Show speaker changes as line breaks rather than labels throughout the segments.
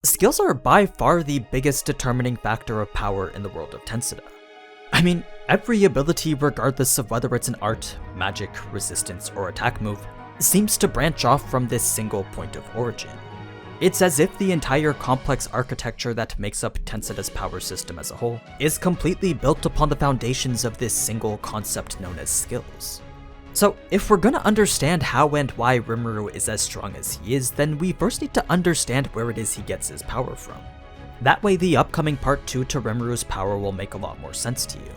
Skills are by far the biggest determining factor of power in the world of Tensura. I mean, every ability, regardless of whether it's an art, magic, resistance, or attack move, seems to branch off from this single point of origin. It's as if the entire complex architecture that makes up Tensura's power system as a whole is completely built upon the foundations of this single concept known as skills. So, if we're gonna understand how and why Rimuru is as strong as he is, then we first need to understand where it is he gets his power from. That way the upcoming part 2 to Rimuru's power will make a lot more sense to you.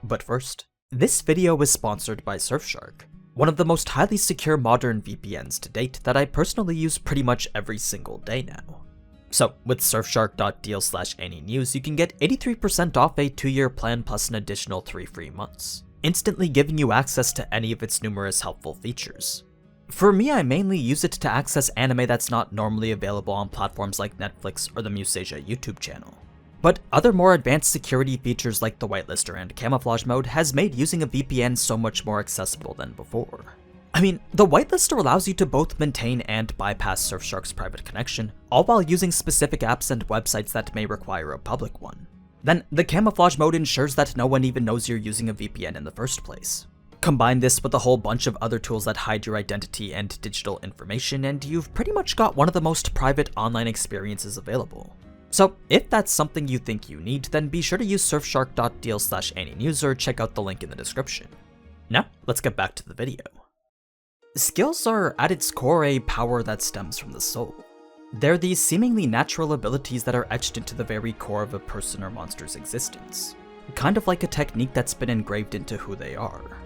But first, this video is sponsored by Surfshark, one of the most highly secure modern VPNs to date that I personally use pretty much every single day now. So, with surfshark.deal/AniNews, you can get 83% off a 2-year plan plus an additional 3 free months, instantly giving you access to any of its numerous helpful features. For me, I mainly use it to access anime that's not normally available on platforms like Netflix or the Musasia YouTube channel. But other more advanced security features like the whitelister and camouflage mode has made using a VPN so much more accessible than before. I mean, the whitelister allows you to both maintain and bypass Surfshark's private connection, all while using specific apps and websites that may require a public one. Then, the camouflage mode ensures that no one even knows you're using a VPN in the first place. Combine this with a whole bunch of other tools that hide your identity and digital information, and you've pretty much got one of the most private online experiences available. So, if that's something you think you need, then be sure to use surfshark.deal/AniNews or check out the link in the description. Now, let's get back to the video. Skills are, at its core, a power that stems from the soul. They're these seemingly natural abilities that are etched into the very core of a person or monster's existence, kind of like a technique that's been engraved into who they are.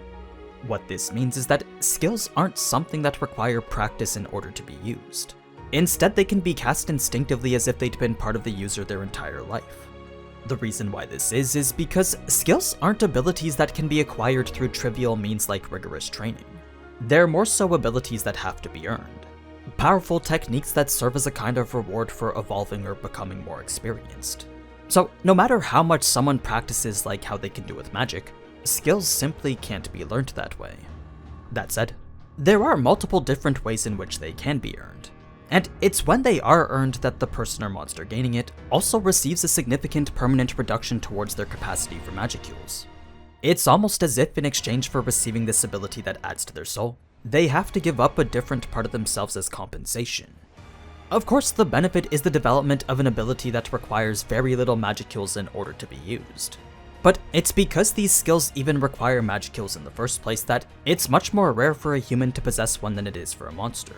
What this means is that skills aren't something that require practice in order to be used. Instead, they can be cast instinctively as if they'd been part of the user their entire life. The reason why this is because skills aren't abilities that can be acquired through trivial means like rigorous training. They're more so abilities that have to be earned. Powerful techniques that serve as a kind of reward for evolving or becoming more experienced. So, no matter how much someone practices like how they can do with magic, skills simply can't be learned that way. That said, there are multiple different ways in which they can be earned, and it's when they are earned that the person or monster gaining it also receives a significant permanent reduction towards their capacity for magicules. It's almost as if in exchange for receiving this ability that adds to their soul, they have to give up a different part of themselves as compensation. Of course, the benefit is the development of an ability that requires very little magicules in order to be used. But it's because these skills even require magicules in the first place that it's much more rare for a human to possess one than it is for a monster.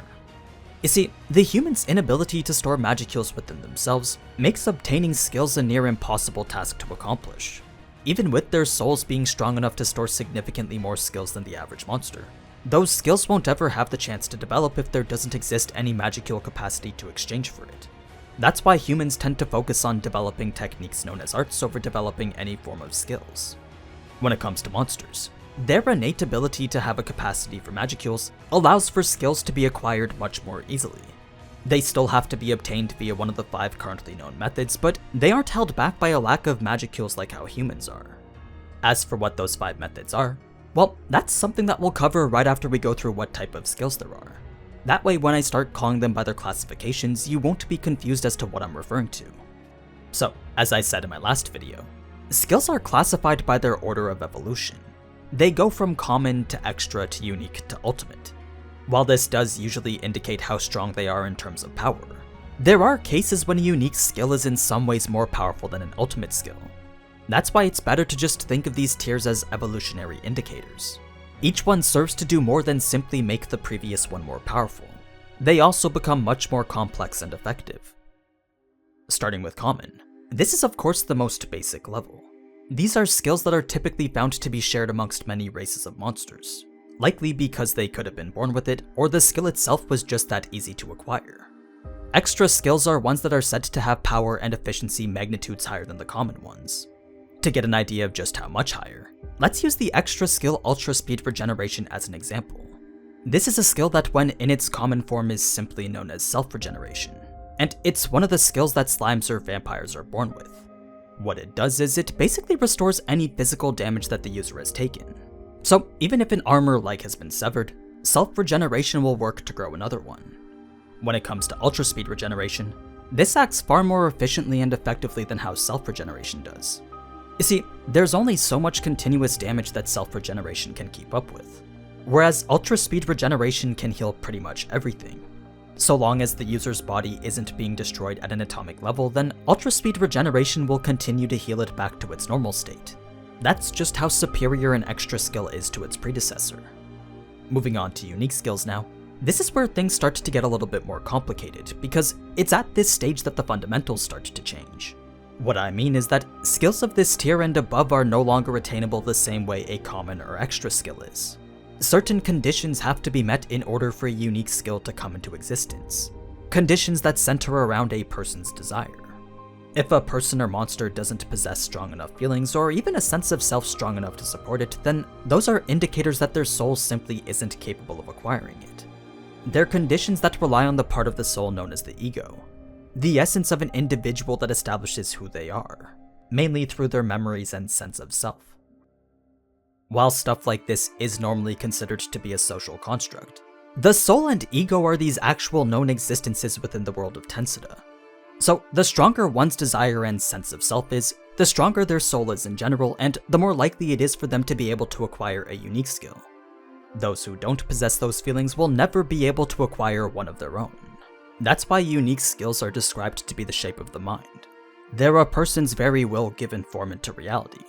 You see, the human's inability to store magicules within themselves makes obtaining skills a near impossible task to accomplish, even with their souls being strong enough to store significantly more skills than the average monster. Those skills won't ever have the chance to develop if there doesn't exist any magicule capacity to exchange for it. That's why humans tend to focus on developing techniques known as arts over developing any form of skills. When it comes to monsters, their innate ability to have a capacity for magicules allows for skills to be acquired much more easily. They still have to be obtained via one of the 5 currently known methods, but they aren't held back by a lack of magicules like how humans are. As for what those 5 methods are, well, that's something that we'll cover right after we go through what type of skills there are. That way, when I start calling them by their classifications, you won't be confused as to what I'm referring to. So, as I said in my last video, skills are classified by their order of evolution. They go from common to extra to unique to ultimate. While this does usually indicate how strong they are in terms of power, there are cases when a unique skill is in some ways more powerful than an ultimate skill. That's why it's better to just think of these tiers as evolutionary indicators. Each one serves to do more than simply make the previous one more powerful. They also become much more complex and effective. Starting with common, this is of course the most basic level. These are skills that are typically found to be shared amongst many races of monsters, likely because they could have been born with it, or the skill itself was just that easy to acquire. Extra skills are ones that are said to have power and efficiency magnitudes higher than the common ones. To get an idea of just how much higher, let's use the extra skill Ultra Speed Regeneration as an example. This is a skill that when in its common form is simply known as self-regeneration, and it's one of the skills that slimes or vampires are born with. What it does is it basically restores any physical damage that the user has taken. So even if an arm or leg has been severed, self-regeneration will work to grow another one. When it comes to Ultra Speed Regeneration, This acts far more efficiently and effectively than how self-regeneration does. You see, there's only so much continuous damage that self-regeneration can keep up with, whereas ultra-speed regeneration can heal pretty much everything. So long as the user's body isn't being destroyed at an atomic level, then ultra-speed regeneration will continue to heal it back to its normal state. That's just how superior an extra skill is to its predecessor. Moving on to unique skills now. This is where things start to get a little bit more complicated, because it's at this stage that the fundamentals start to change. What I mean is that skills of this tier and above are no longer attainable the same way a common or extra skill is. Certain conditions have to be met in order for a unique skill to come into existence. Conditions that center around a person's desire. If a person or monster doesn't possess strong enough feelings or even a sense of self strong enough to support it, then those are indicators that their soul simply isn't capable of acquiring it. They're conditions that rely on the part of the soul known as the ego, the essence of an individual that establishes who they are, mainly through their memories and sense of self. While stuff like this is normally considered to be a social construct, the soul and ego are these actual known existences within the world of Tensura. So the stronger one's desire and sense of self is, the stronger their soul is in general, and the more likely it is for them to be able to acquire a unique skill. Those who don't possess those feelings will never be able to acquire one of their own. That's why unique skills are described to be the shape of the mind. They're a person's very will given form into reality.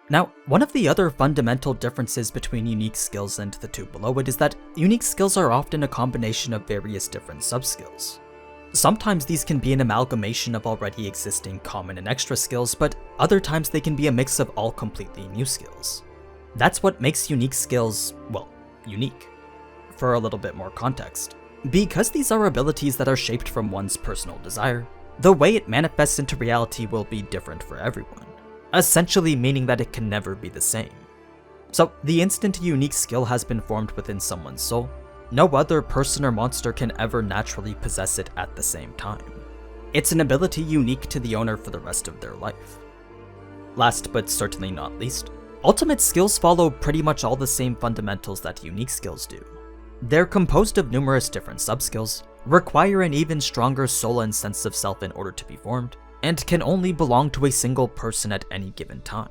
Now, one of the other fundamental differences between unique skills and the two below it is that unique skills are often a combination of various different subskills. Sometimes these can be an amalgamation of already existing common and extra skills, but other times they can be a mix of all completely new skills. That's what makes unique skills, well, unique. For a little bit more context, because these are abilities that are shaped from one's personal desire, the way it manifests into reality will be different for everyone, essentially meaning that it can never be the same. So, the instant a unique skill has been formed within someone's soul, no other person or monster can ever naturally possess it at the same time. It's an ability unique to the owner for the rest of their life. Last but certainly not least, ultimate skills follow pretty much all the same fundamentals that unique skills do. They're composed of numerous different subskills, require an even stronger soul and sense of self in order to be formed, and can only belong to a single person at any given time.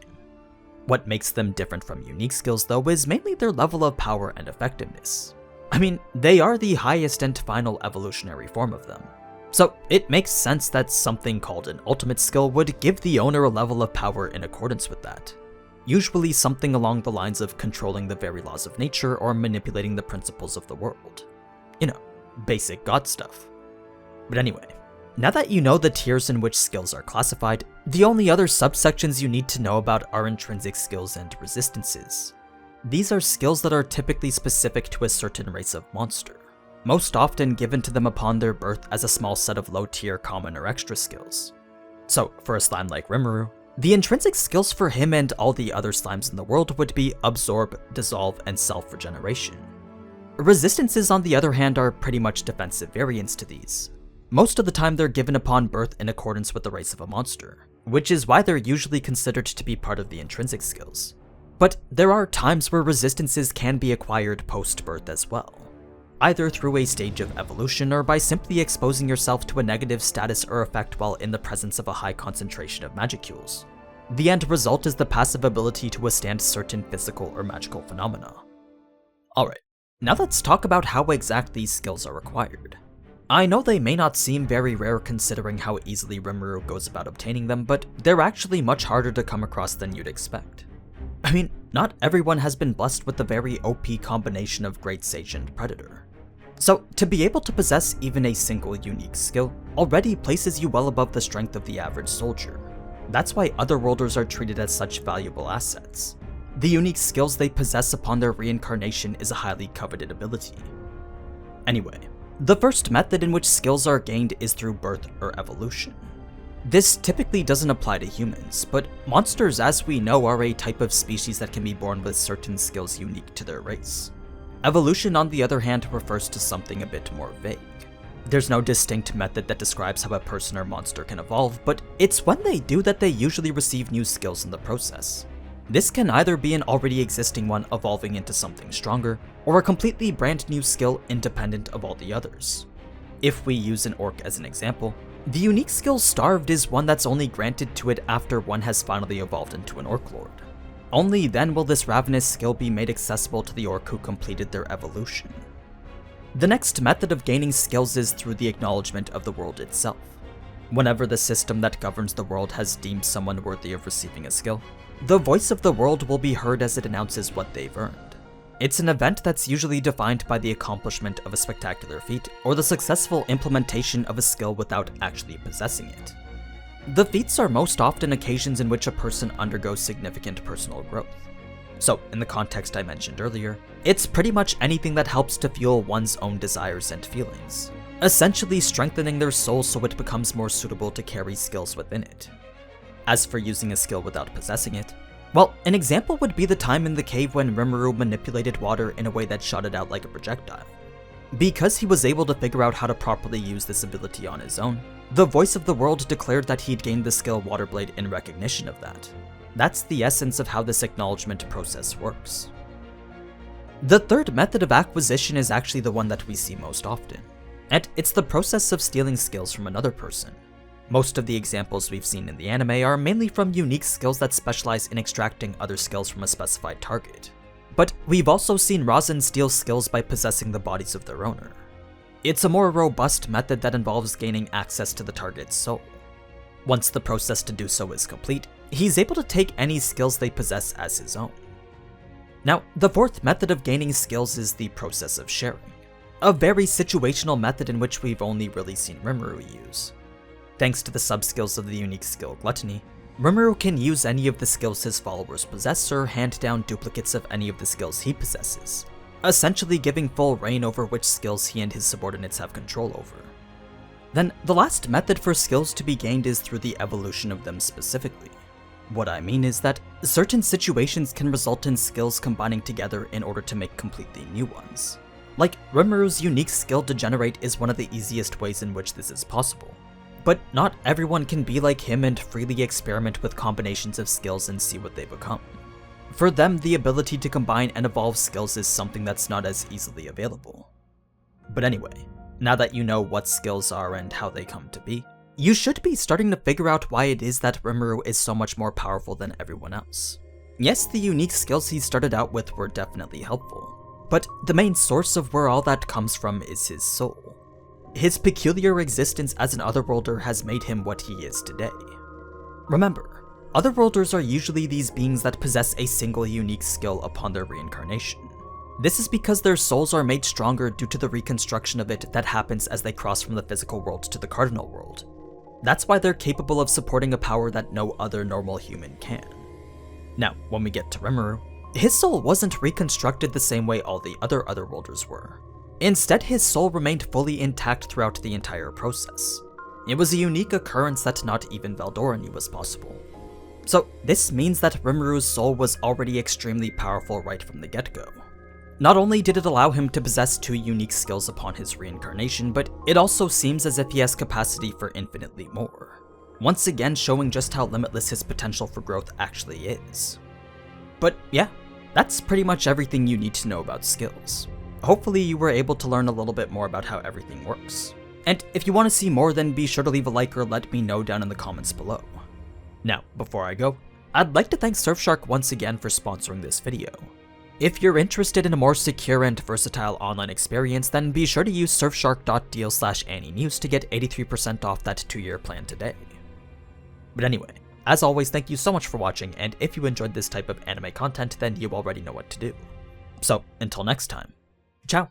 What makes them different from unique skills, though, is mainly their level of power and effectiveness. I mean, they are the highest and final evolutionary form of them. So it makes sense that something called an ultimate skill would give the owner a level of power in accordance with that. Usually something along the lines of controlling the very laws of nature or manipulating the principles of the world. You know, basic god stuff. But anyway, now that you know the tiers in which skills are classified, the only other subsections you need to know about are intrinsic skills and resistances. These are skills that are typically specific to a certain race of monster, most often given to them upon their birth as a small set of low-tier common or extra skills. So, for a slime like Rimuru, the intrinsic skills for him and all the other slimes in the world would be Absorb, Dissolve, and Self-Regeneration. Resistances, on the other hand, are pretty much defensive variants to these. Most of the time they're given upon birth in accordance with the race of a monster, which is why they're usually considered to be part of the intrinsic skills. But there are times where resistances can be acquired post-birth as well, either through a stage of evolution or by simply exposing yourself to a negative status or effect while in the presence of a high concentration of magicules. The end result is the passive ability to withstand certain physical or magical phenomena. Alright, now let's talk about how exact these skills are acquired. I know they may not seem very rare considering how easily Rimuru goes about obtaining them, but they're actually much harder to come across than you'd expect. I mean, not everyone has been blessed with the very OP combination of Great Sage and Predator. So, to be able to possess even a single unique skill already places you well above the strength of the average soldier. That's why Otherworlders are treated as such valuable assets. The unique skills they possess upon their reincarnation is a highly coveted ability. Anyway, the first method in which skills are gained is through birth or evolution. This typically doesn't apply to humans, but monsters, as we know, are a type of species that can be born with certain skills unique to their race. Evolution, on the other hand, refers to something a bit more vague. There's no distinct method that describes how a person or monster can evolve, but it's when they do that they usually receive new skills in the process. This can either be an already existing one evolving into something stronger, or a completely brand new skill independent of all the others. If we use an orc as an example, The unique skill Starved is one that's only granted to it after one has finally evolved into an Orc Lord. Only then will this ravenous skill be made accessible to the Orc who completed their evolution. The next method of gaining skills is through the acknowledgement of the world itself. Whenever the system that governs the world has deemed someone worthy of receiving a skill, the voice of the world will be heard as it announces what they've earned. It's an event that's usually defined by the accomplishment of a spectacular feat, or the successful implementation of a skill without actually possessing it. The feats are most often occasions in which a person undergoes significant personal growth. So, in the context I mentioned earlier, it's pretty much anything that helps to fuel one's own desires and feelings, essentially strengthening their soul so it becomes more suitable to carry skills within it. As for using a skill without possessing it, well, an example would be the time in the cave when Rimuru manipulated water in a way that shot it out like a projectile. Because he was able to figure out how to properly use this ability on his own, the voice of the world declared that he'd gained the skill Waterblade in recognition of that. That's the essence of how this acknowledgement process works. The third method of acquisition is actually the one that we see most often, and it's the process of stealing skills from another person. Most of the examples we've seen in the anime are mainly from unique skills that specialize in extracting other skills from a specified target. But we've also seen Rasen steal skills by possessing the bodies of their owner. It's a more robust method that involves gaining access to the target's soul. Once the process to do so is complete, he's able to take any skills they possess as his own. Now, the fourth method of gaining skills is the process of sharing, a very situational method in which we've only really seen Rimuru use. Thanks to the sub-skills of the unique skill Gluttony, Rimuru can use any of the skills his followers possess or hand down duplicates of any of the skills he possesses, essentially giving full reign over which skills he and his subordinates have control over. Then, the last method for skills to be gained is through the evolution of them specifically. What I mean is that certain situations can result in skills combining together in order to make completely new ones. Like, Rimuru's unique skill Degenerate is one of the easiest ways in which this is possible. But not everyone can be like him and freely experiment with combinations of skills and see what they become. For them, the ability to combine and evolve skills is something that's not as easily available. But anyway, now that you know what skills are and how they come to be, you should be starting to figure out why it is that Rimuru is so much more powerful than everyone else. Yes, the unique skills he started out with were definitely helpful, but the main source of where all that comes from is his soul. His peculiar existence as an Otherworlder has made him what he is today. Remember, Otherworlders are usually these beings that possess a single unique skill upon their reincarnation. This is because their souls are made stronger due to the reconstruction of it that happens as they cross from the physical world to the cardinal world. That's why they're capable of supporting a power that no other normal human can. Now, when we get to Rimuru, his soul wasn't reconstructed the same way all the other Otherworlders were. Instead, his soul remained fully intact throughout the entire process. It was a unique occurrence that not even Veldora knew was possible. So this means that Rimuru's soul was already extremely powerful right from the get-go. Not only did it allow him to possess 2 unique skills upon his reincarnation, but it also seems as if he has capacity for infinitely more, once again showing just how limitless his potential for growth actually is. But yeah, that's pretty much everything you need to know about skills. Hopefully you were able to learn a little bit more about how everything works. And if you want to see more, then be sure to leave a like or let me know down in the comments below. Now, before I go, I'd like to thank Surfshark once again for sponsoring this video. If you're interested in a more secure and versatile online experience, then be sure to use surfshark.deal/AniNews to get 83% off that 2-year plan today. But anyway, as always, thank you so much for watching, and if you enjoyed this type of anime content, then you already know what to do. So, until next time. Ciao!